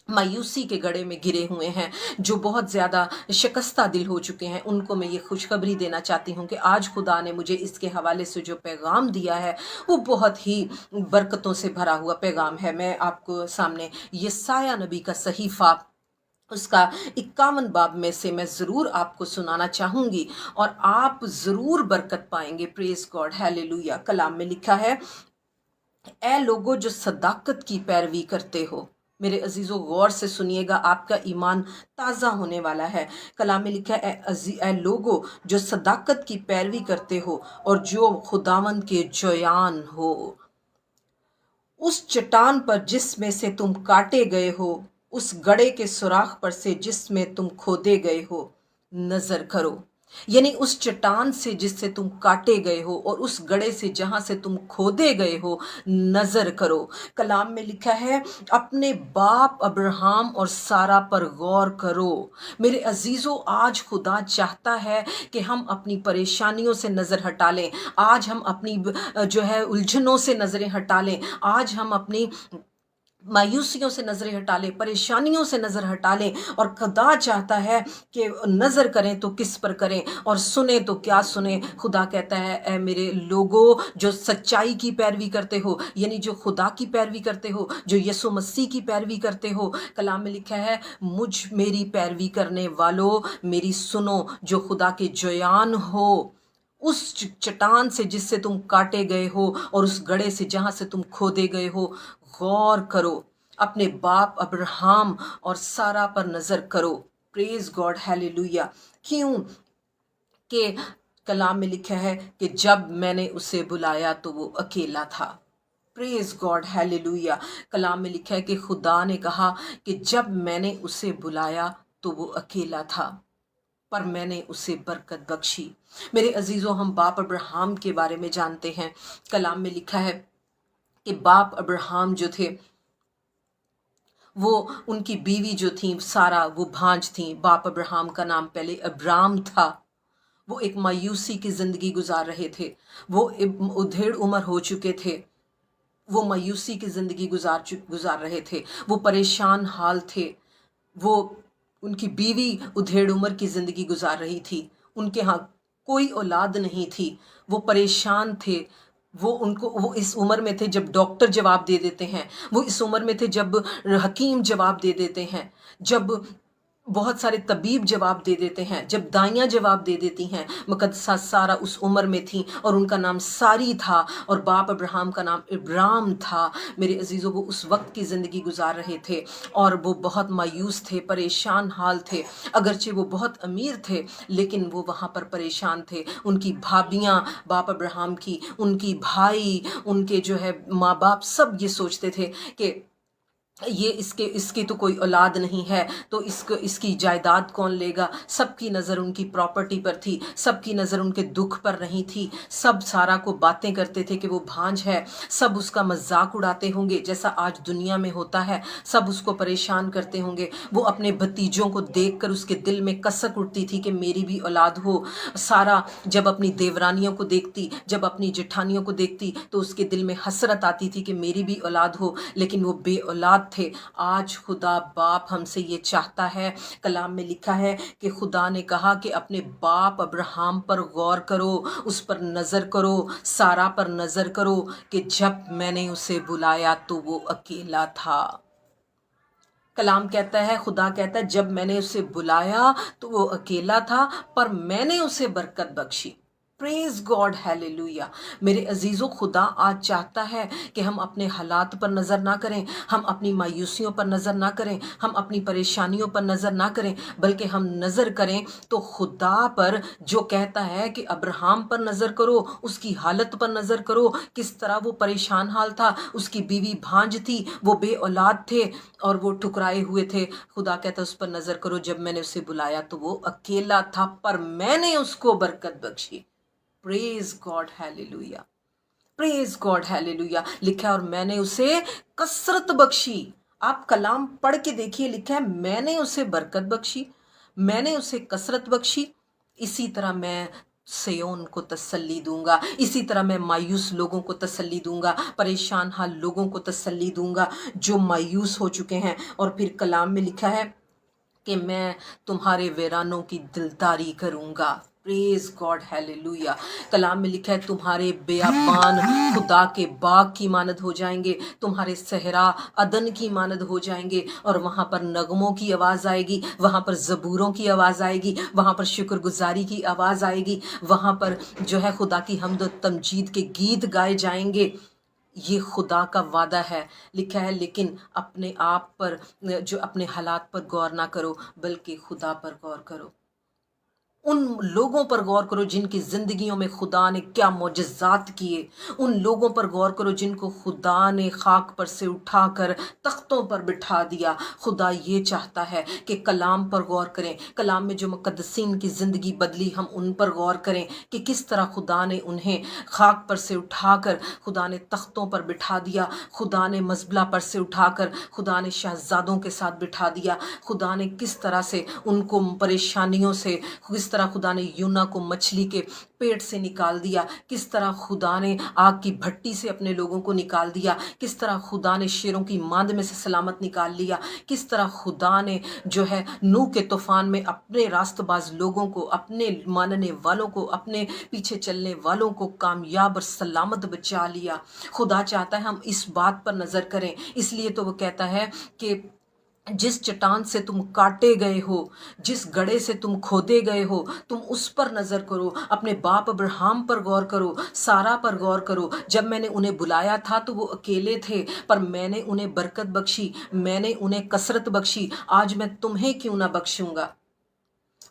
मायूसी के गड़े में गिरे हुए हैं, जो बहुत ज़्यादा शिकस्ता दिल हो चुके हैं, उनको मैं ये खुशखबरी देना चाहती हूँ कि आज खुदा ने मुझे इसके हवाले से जो पैगाम दिया है वो बहुत ही बरकतों से भरा हुआ पैगाम है। मैं आपको सामने यशायाह नबी का सहीफ़ा उसका 51 बाब में से मैं ज़रूर आपको सुनाना चाहूँगी और आप ज़रूर बरकत पाएंगे। Praise God, hallelujah. कलाम में लिखा है, ऐ लोगो जो सदाकत की पैरवी करते हो। मेरे अजीज़ों गौर से सुनिएगा, आपका ईमान ताज़ा होने वाला है। कलाम में लिखा है, ऐ लोगो जो सदाकत की पैरवी करते हो और जो खुदावंद के जोयान हो, उस चट्टान पर जिसमें से तुम काटे गए हो, उस गड़े के सुराख पर से जिसमें तुम खोदे गए हो, नजर करो। यानी उस चट्टान से जिससे तुम काटे गए हो और उस गड़े से जहां से तुम खोदे गए हो, नजर करो। कलाम में लिखा है, अपने बाप अब्राहम और सारा पर गौर करो। मेरे अजीजों, आज खुदा चाहता है कि हम अपनी परेशानियों से नजर हटा लें, आज हम अपनी जो है उलझनों से नजरें हटा लें, आज हम अपनी मायूसियों से नजरें हटा लें, परेशानियों से नजर हटा लें। और खुदा चाहता है कि नजर करें तो किस पर करें और सुने तो क्या सुने। खुदा कहता है, ऐ मेरे लोगों जो सच्चाई की पैरवी करते हो, यानी जो खुदा की पैरवी करते हो, जो यीशु मसीह की पैरवी करते हो, कलाम में लिखा है, मेरी पैरवी करने वालों मेरी सुनो, जो खुदा के जोयान हो, उस चट्टान से जिससे तुम काटे गए हो और उस गड़े से जहां से तुम खोदे गए हो, गौर करो। अपने बाप अब्राहम और सारा पर नजर करो। Praise God, hallelujah. क्यों कि कलाम में लिखा है कि जब मैंने उसे बुलाया तो वो अकेला था। Praise God, hallelujah. कलाम में लिखा है कि खुदा ने कहा कि जब मैंने उसे बुलाया तो वो अकेला था, पर मैंने उसे बरकत बख्शी। मेरे अजीजों, हम बाप अब्राहम के बारे में जानते हैं। कलाम में लिखा है कि बाप अब्राहम जो थे, वो उनकी बीवी जो थी सारा, वो भांज थी। बाप अब्राहम का नाम पहले अब्राम था। वो एक मायूसी की जिंदगी गुजार रहे थे, वो उधेड़ उम्र हो चुके थे, वो मायूसी की जिंदगी गुजार रहे थे, वो परेशान हाल थे। वो उनकी बीवी उधेड़ उम्र की जिंदगी गुजार रही थी, उनके यहाँ कोई औलाद नहीं थी, वो परेशान थे। वो इस उम्र में थे जब डॉक्टर जवाब दे देते हैं, वो इस उम्र में थे जब हकीम जवाब दे देते हैं, जब बहुत सारे तबीब जवाब दे देते हैं, जब दाइयाँ जवाब दे देती हैं। मुकद्दसा सारा उस उम्र में थी और उनका नाम सारी था और बाप अब्राहम का नाम इब्राम था। मेरे अजीज़ों, वो उस वक्त की ज़िंदगी गुजार रहे थे और वो बहुत मायूस थे, परेशान हाल थे। अगरचे वो बहुत अमीर थे लेकिन वो वहाँ पर परेशान थे। उनकी भाभियाँ बाप अब्राहम की, उनकी भाई, उनके जो है माँ बाप, सब ये सोचते थे कि ये इसकी तो कोई औलाद नहीं है, तो इसकी जायदाद कौन लेगा। सबकी नज़र उनकी प्रॉपर्टी पर थी, सबकी नज़र उनके दुख पर नहीं थी। सब सारा को बातें करते थे कि वो भांज है, सब उसका मजाक उड़ाते होंगे जैसा आज दुनिया में होता है, सब उसको परेशान करते होंगे। वो अपने भतीजों को देखकर उसके दिल में कसक उठती थी कि मेरी भी औलाद हो। सारा जब अपनी देवरानियों को देखती, जब अपनी जेठानियों को देखती, तो उसके दिल में हसरत आती थी कि मेरी भी औलाद हो, लेकिन वो बे औलाद थे। आज खुदा बाप हमसे ये चाहता है। कलाम में लिखा है कि खुदा ने कहा कि अपने बाप अब्राहम पर गौर करो, उस पर नजर करो, सारा पर नजर करो कि जब मैंने उसे बुलाया तो वो अकेला था। कलाम कहता है, खुदा कहता है, जब मैंने उसे बुलाया तो वो अकेला था, पर मैंने उसे बरकत बख्शी। Praise God, hallelujah. मेरे अजीज़ों, खुदा आज चाहता है कि हम अपने हालात पर नज़र ना करें, हम अपनी मायूसियों पर नज़र ना करें, हम अपनी परेशानियों पर नज़र ना करें, बल्कि हम नज़र करें तो खुदा पर, जो कहता है कि अब्राहम पर नज़र करो, उसकी हालत पर नज़र करो, किस तरह वो परेशान हाल था। उसकी बीवी भांज थी, वो बे औलाद थे और वो ठुकराए हुए थे। खुदा कहता है उस पर नज़र करो, जब मैंने उसे बुलाया तो वो अकेला था, पर मैंने उसको बरकत बख्शी। Praise God, hallelujah. Praise God, hallelujah. लिखा है और मैंने उसे कसरत बख्शी। आप कलाम पढ़ के देखिए, लिखा है मैंने उसे बरकत बख्शी, मैंने उसे कसरत बख्शी। इसी तरह मैं सिय्योन को तसल्ली दूंगा। इसी तरह मैं मायूस लोगों को तसल्ली दूंगा, परेशान हाल लोगों को तसल्ली दूंगा जो मायूस हो चुके हैं। और फिर कलाम में लिखा है कि मैं तुम्हारे वीरानों की दिलदारी करूंगा। Praise God, hallelujah. कलाम में लिखा है तुम्हारे बेयाबान खुदा के बाग की मानद हो जाएंगे, तुम्हारे सहरा अदन की मानद हो जाएंगे। और वहां पर नगमों की आवाज आएगी, वहां पर जबूरों की आवाज आएगी, वहां पर शुक्रगुजारी की आवाज आएगी, वहां पर जो है खुदा की हम्द और तमजीद के गीत गाए जाएंगे। ये खुदा का वादा है। लिखा है लेकिन अपने आप पर, जो अपने हालात पर गौर ना करो बल्कि खुदा पर गौर करो। उन लोगों पर गौर करो जिनकी जिंदगियों में खुदा ने क्या मोजज़ात किए। उन लोगों पर गौर करो जिनको खुदा ने खाक पर से उठाकर तख्तों पर बिठा दिया। खुदा ये चाहता है कि कलाम पर गौर करें, कलाम में जो मुक़द्दसीन की ज़िंदगी बदली हम उन पर गौर करें कि किस तरह खुदा ने उन्हें खाक पर से उठाकर खुदा ने तख्तों पर बिठा दिया, खुदा ने मज़बला पर से उठाकर खुदा ने शहजादों के साथ बिठा दिया, खुदा ने किस तरह से उनको परेशानियों से, किस तरह खुदा ने यूना को मछली के पेट से निकाल दिया, किस तरह खुदा ने आग की भट्टी से अपने लोगों को निकाल दिया, किस तरह खुदा ने शेरों की मांद में से सलामत निकाल लिया, किस तरह खुदा ने जो है नूह के तूफान में अपने रास्तबाज लोगों को, अपने मानने वालों को, अपने पीछे चलने वालों को कामयाब और सलामत बचा लिया। खुदा चाहता है हम इस बात पर नजर करें। इसलिए तो वो कहता है कि जिस चट्टान से तुम काटे गए हो, जिस गड्ढे से तुम खोदे गए हो, तुम उस पर नजर करो, अपने बाप अब्राहम पर गौर करो, सारा पर गौर करो। जब मैंने उन्हें बुलाया था तो वो अकेले थे, पर मैंने उन्हें बरकत बख्शी, मैंने उन्हें कसरत बख्शी। आज मैं तुम्हें क्यों ना बख्शूंगा।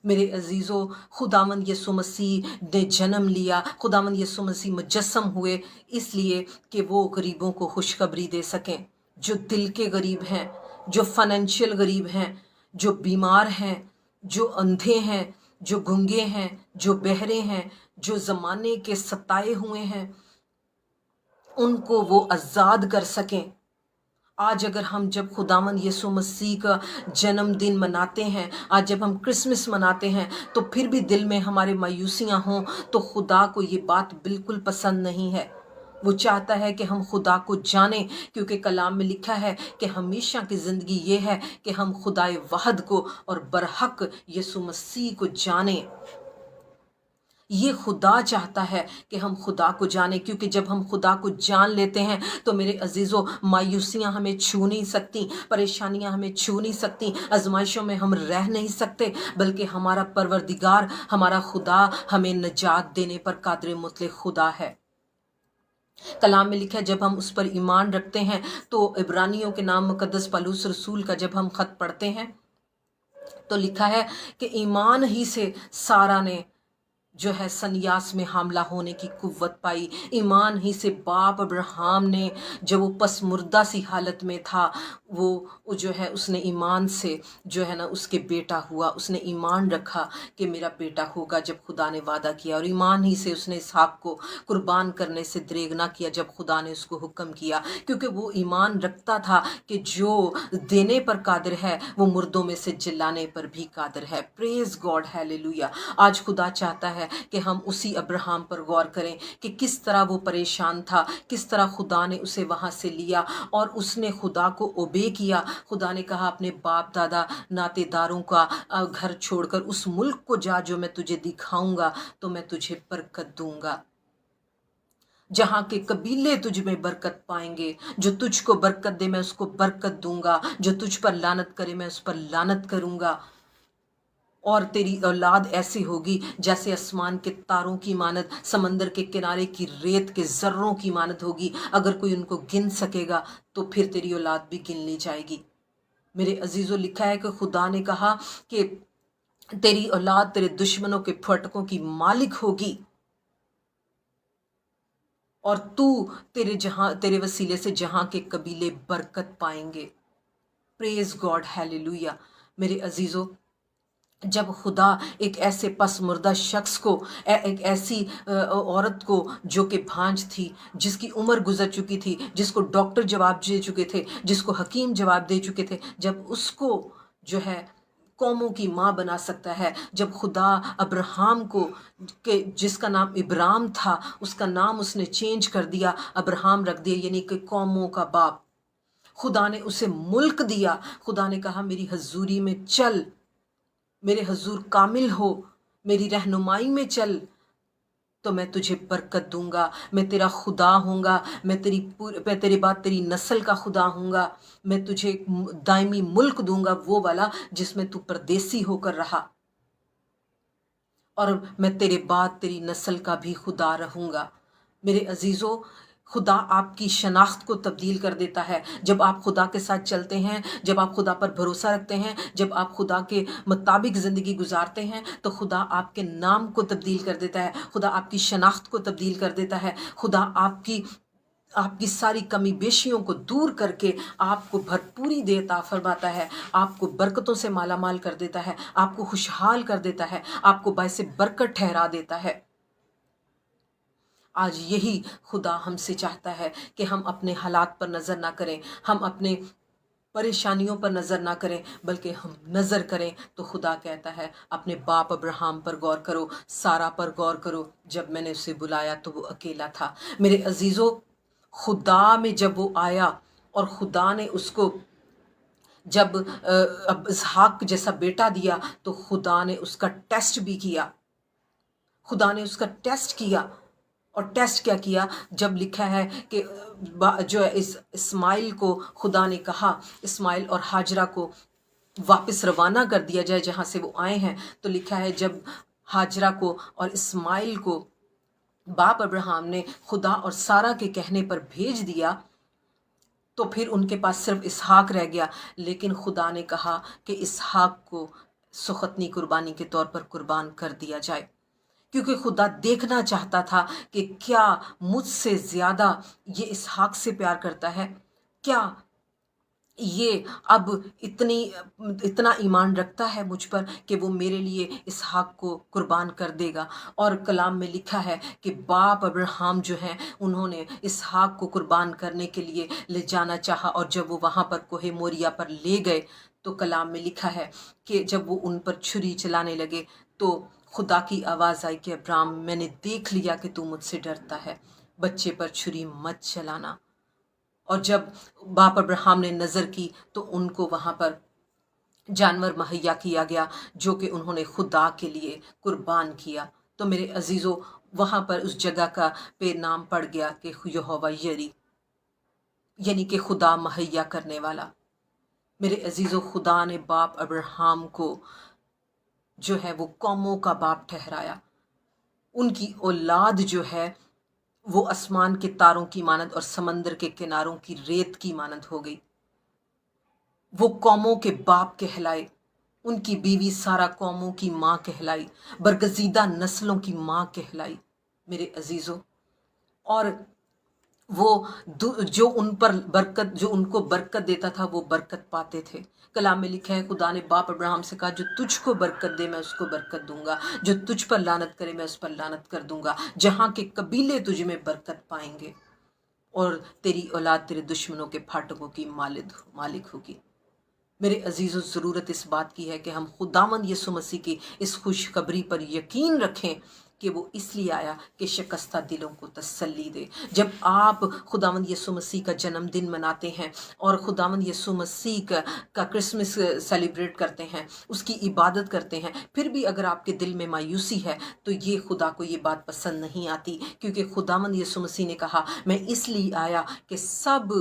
मेरे अजीज़ों, खुदावंद यीशु मसीह ने जन्म लिया, खुदावंद यीशु मसीह मुजस्सम हुए इसलिए कि वो गरीबों को खुशखबरी दे सकें, जो दिल के गरीब हैं, जो फाइनेंशियल गरीब हैं, जो बीमार हैं, जो अंधे हैं, जो गूंगे हैं, जो बहरे हैं, जो ज़माने के सताए हुए हैं, उनको वो आज़ाद कर सकें। आज अगर हम जब खुदावंद यीशु मसीह का जन्मदिन मनाते हैं, आज जब हम क्रिसमस मनाते हैं, तो फिर भी दिल में हमारे मायूसियाँ हों, तो खुदा को ये बात बिल्कुल पसंद नहीं है। वो चाहता है कि हम खुदा को जानें, क्योंकि कलाम में लिखा है कि हमेशा की ज़िंदगी ये है कि हम खुदाए वाहद को और बरहक यीशु मसीह को जानें। ये खुदा चाहता है कि हम खुदा को जानें, क्योंकि जब हम खुदा को जान लेते हैं तो मेरे अजीज़ों, मायूसियाँ हमें छू नहीं सकती, परेशानियाँ हमें छू नहीं सकती, आजमाइशों में हम रह नहीं सकते, बल्कि हमारा परवरदिगार, हमारा खुदा हमें नजात देने पर कादिर मुतलक खुदा है। कलाम में लिखा है जब हम उस पर ईमान रखते हैं, तो इब्रानियों के नाम मुकद्दस पौलुस रसूल का जब हम खत पढ़ते हैं तो लिखा है कि ईमान ही से सारा ने जो है सन्यास में हामला होने की कुव्वत पाई। ईमान ही से बाप अब्राहम ने, जब वो पसमुर्दा सी हालत में था, वो जो है उसने ईमान से जो है ना उसके बेटा हुआ। उसने ईमान रखा कि मेरा बेटा होगा जब खुदा ने वादा किया, और ईमान ही से उसने इसहाक को कुर्बान करने से दरेग ना किया जब खुदा ने उसको हुक्म किया, क्योंकि वो ईमान रखता था कि जो देने पर कादिर है वो मुर्दों में से जिलाने पर भी कादिर है। Praise God, hallelujah. आज खुदा चाहता है कि हम उसी अब्राहम पर गौर करें कि किस तरह वो परेशान था, किस तरह खुदा ने उसे वहां से लिया और उसने खुदा को ओबे किया। खुदा ने कहा अपने बाप दादा नातेदारों का घर छोड़कर उस मुल्क को जा जो मैं तुझे दिखाऊंगा, तो मैं तुझे बरकत दूंगा, जहां के कबीले तुझ में बरकत पाएंगे। जो तुझको बरकत दे मैं उसको बरकत दूंगा, जो तुझ पर लानत करे मैं उस पर लानत करूंगा। और तेरी औलाद ऐसी होगी जैसे आसमान के तारों की मानद, समंदर के किनारे की रेत के जर्रों की मानद होगी। अगर कोई उनको गिन सकेगा तो फिर तेरी औलाद भी गिन ली जाएगी। मेरे अजीजों, लिखा है कि खुदा ने कहा कि तेरी औलाद तेरे दुश्मनों के फटकों की मालिक होगी, और तू तेरे वसीले से जहां के कबीले बरकत पाएंगे। Praise God, hallelujah. मेरे अजीजों, जब खुदा एक ऐसे पसमुर्दा शख्स को, एक ऐसी औरत को जो कि भांज थी, जिसकी उम्र गुजर चुकी थी, जिसको डॉक्टर जवाब दे चुके थे, जिसको हकीम जवाब दे चुके थे, जब उसको जो है कौमों की माँ बना सकता है। जब खुदा अब्राहम को, के जिसका नाम इब्राम था, उसका नाम उसने चेंज कर दिया, अब्राहम रख दिया, यानी कि कौमों का बाप। खुदा ने उसे मुल्क दिया। खुदा ने कहा मेरी हजूरी में चल, मेरे हजूर कामिल हो, मेरी रहनुमाई में चल, तो मैं तुझे बरकत दूंगा, मैं तेरा खुदा हूँगा, मैं तेरे बाद तेरी नस्ल का खुदा हूँगा, मैं तुझे दायमी मुल्क दूंगा, वो वाला जिसमें तू परदेसी होकर रहा, और मैं तेरे बाद तेरी नस्ल का भी खुदा रहूँगा। मेरे अजीज़ों, खुदा आपकी शनाख्त को तब्दील कर देता है। जब आप खुदा के साथ चलते हैं, जब आप खुदा पर भरोसा रखते हैं, जब आप खुदा के मुताबिक ज़िंदगी गुजारते हैं, तो खुदा आपके नाम को तब्दील कर देता है, खुदा आपकी शनाख्त को तब्दील कर देता है। खुदा आपकी सारी कमी बेशियों को दूर करके आपको भरपूरी देता फरमाता है, आपको बरकतों से माला माल कर देता है, आपको खुशहाल कर देता है, आपको बायसे बरकत ठहरा देता है। आज यही खुदा हमसे चाहता है कि हम अपने हालात पर नज़र ना करें, हम अपने परेशानियों पर नज़र ना करें, बल्कि हम नज़र करें तो खुदा कहता है अपने बाप अब्राहम पर गौर करो, सारा पर गौर करो। जब मैंने उसे बुलाया तो वो अकेला था। मेरे अजीज़ों, खुदा में जब वो आया और खुदा ने उसको जब अब इसहाक जैसा बेटा दिया, तो खुदा ने उसका टेस्ट भी किया। खुदा ने उसका टेस्ट किया। और टेस्ट क्या किया? जब लिखा है कि जो है इस इस्माइल को खुदा ने कहा, इस्माइल और हाजरा को वापस रवाना कर दिया जाए जहाँ से वो आए हैं, तो लिखा है जब हाजरा को और इस्माइल को बाप अब्राहम ने खुदा और सारा के कहने पर भेज दिया, तो फिर उनके पास सिर्फ इसहाक रह गया। लेकिन खुदा ने कहा कि इसहाक को सुखतनी कुर्बानी के तौर पर कुर्बान कर दिया जाए, क्योंकि खुदा देखना चाहता था कि क्या मुझसे ज़्यादा ये इसहाक से प्यार करता है, क्या ये अब इतना ईमान रखता है मुझ पर कि वो मेरे लिए इसहाक को कुर्बान कर देगा। और कलाम में लिखा है कि बाप अब्राहम जो हैं, उन्होंने इसहाक को कुर्बान करने के लिए ले जाना चाहा, और जब वो वहाँ पर कोहे मोरिया पर ले गए, तो कलाम में लिखा है कि जब वो उन पर छुरी चलाने लगे, तो खुदा की आवाज़ आई कि अब्राहम, मैंने देख लिया कि तू मुझसे डरता है, बच्चे पर छुरी मत चलाना। और जब बाप अब्राहम ने नज़र की, तो उनको वहाँ पर जानवर मुहैया किया गया, जो कि उन्होंने खुदा के लिए कुर्बान किया। तो मेरे अजीज़ों, वहाँ पर उस जगह का पे नाम पड़ गया कि यहोवा यरी, यानी कि खुदा मुहैया करने वाला। मेरे अजीज़ों, खुदा ने बाप अब्राहम को जो है वो कौमों का बाप ठहराया। उनकी औलाद जो है वो आसमान के तारों की मानद और समंदर के किनारों की रेत की मानद हो गई। वो कौमों के बाप कहलाए, उनकी बीवी सारा कौमों की माँ कहलाई, बरगजीदा नस्लों की माँ कहलाई। मेरे अजीज़ों, और वो जो उन पर बरकत, जो उनको बरकत देता था, वो बरकत पाते थे। कलाम में लिखा है, खुदा ने बाप अब्राहम से कहा, जो तुझको बरकत दे मैं उसको बरकत दूंगा, जो तुझ पर लानत करे मैं उस पर लानत कर दूंगा। जहाँ के कबीले तुझ में बरकत पाएंगे, और तेरी औलाद तेरे दुश्मनों के फाटकों की मालिक होगी। मेरे अजीज़ों, ज़रूरत इस बात की है कि हम खुदावंद यीशु मसीह की इस खुशखबरी पर यकीन रखें कि वो इसलिए आया कि शिकस्ता दिलों को तसल्ली दे। जब आप खुदावंद यीशु मसीह का जन्मदिन मनाते हैं और खुदावंद यीशु मसीह का क्रिसमस सेलिब्रेट करते हैं, उसकी इबादत करते हैं, फिर भी अगर आपके दिल में मायूसी है, तो ये खुदा को ये बात पसंद नहीं आती, क्योंकि खुदावंद यीशु मसीह ने कहा, मैं इसलिए आया कि सब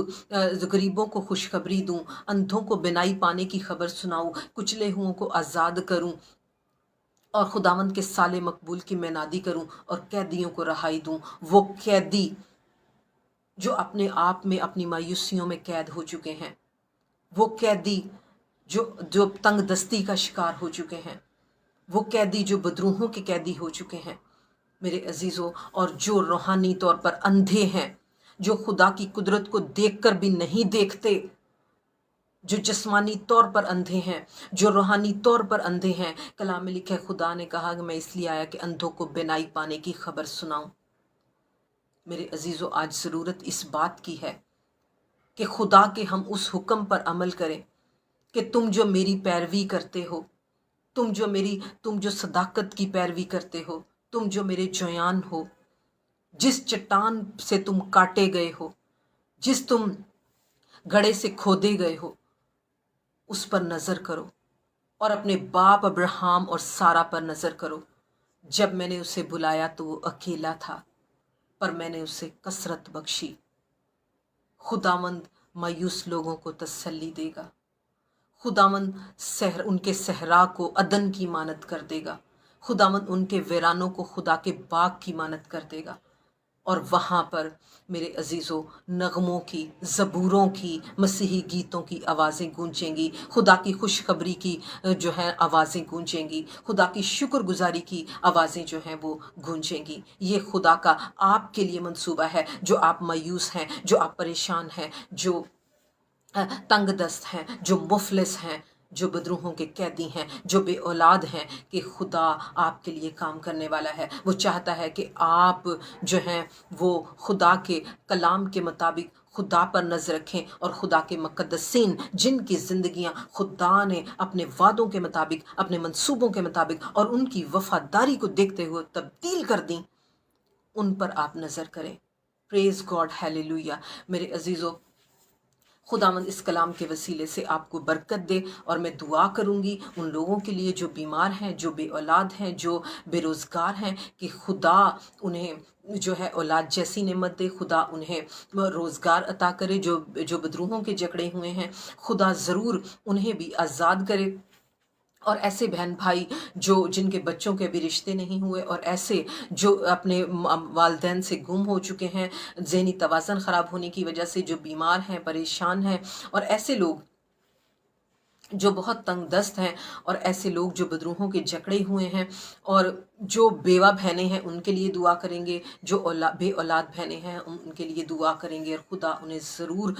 गरीबों को खुशखबरी दूं, अंधों को बिनाई पाने की खबर सुनाऊं, कुचले हुओं को आज़ाद करूं, और खुदावंद के साले मकबूल की मैं नादी करूं, और कैदियों को रहाई दूं। वो कैदी जो अपने आप में अपनी मायूसियों में कैद हो चुके हैं, वो कैदी जो तंग दस्ती का शिकार हो चुके हैं, वो कैदी जो बदरूहों के कैदी हो चुके हैं मेरे अजीज़ों, और जो रूहानी तौर पर अंधे हैं, जो खुदा की कुदरत को देखकर भी नहीं देखते, जो जिस्मानी तौर पर अंधे हैं, जो रूहानी तौर पर अंधे हैं। कलाम में लिखा है, खुदा ने कहा कि मैं इसलिए आया कि अंधों को बिनाई पाने की खबर सुनाऊं। मेरे अजीज़ों, आज ज़रूरत इस बात की है कि खुदा के हम उस हुक्म पर अमल करें कि तुम जो मेरी पैरवी करते हो, तुम जो सदाकत की पैरवी करते हो, तुम जो मेरे जोयान हो, जिस चट्टान से तुम काटे गए हो, जिस तुम गड़े से खोदे गए हो, उस पर नज़र करो और अपने बाप अब्राहम और सारा पर नज़र करो। जब मैंने उसे बुलाया तो वो अकेला था, पर मैंने उसे कसरत बख्शी। खुदावंद मायूस लोगों को तसल्ली देगा। खुदावंद उनके सहरा को अदन की मानत कर देगा। खुदावंद उनके वीरानों को खुदा के बाग की मानत कर देगा। और वहाँ पर मेरे अजीज़ों नगमों की, ज़बूरों की, मसीही गीतों की आवाज़ें गूंजेंगी। खुदा की खुशखबरी की जो है आवाज़ें गूंजेंगी। खुदा की शुक्रगुजारी की आवाज़ें जो हैं वो गूंजेंगी। ये खुदा का आपके लिए मंसूबा है। जो आप मायूस हैं, जो आप परेशान हैं, जो तंग दस्त हैं, जो मुफलिस हैं, जो बदरूहों के कैदी हैं, जो बे औलाद हैं, कि खुदा आपके लिए काम करने वाला है। वो चाहता है कि आप जो हैं वो खुदा के कलाम के मुताबिक खुदा पर नज़र रखें और खुदा के मुक़द्दसीन जिनकी ज़िंदगियां खुदा ने अपने वादों के मुताबिक, अपने मंसूबों के मुताबिक और उनकी वफादारी को देखते हुए तब्दील कर दी, उन पर आप नज़र करें। Praise God, hallelujah. मेरे अजीज़ों, खुदावंद इस कलाम के वसीले से आपको बरकत दे। और मैं दुआ करूंगी उन लोगों के लिए जो बीमार हैं, जो बे औलाद हैं, जो बेरोज़गार हैं, कि खुदा उन्हें जो है औलाद जैसी नेमत दे। खुदा उन्हें रोज़गार अता करे। जो बदरूहों के जकड़े हुए हैं, खुदा ज़रूर उन्हें भी आज़ाद करे। और ऐसे बहन भाई जिनके बच्चों के भी रिश्ते नहीं हुए, और ऐसे जो अपने वालदैन से गुम हो चुके हैं, ज़हनी तवाज़न ख़राब होने की वजह से जो बीमार हैं, परेशान हैं, और ऐसे लोग जो बहुत तंग दस्त हैं, और ऐसे लोग जो बदरूहों के जकड़े हुए हैं, और जो बेवा बहनें हैं उनके लिए दुआ करेंगे, जो बे औलाद बहनें हैं उनके लिए दुआ करेंगे, और खुदा उन्हें ज़रूर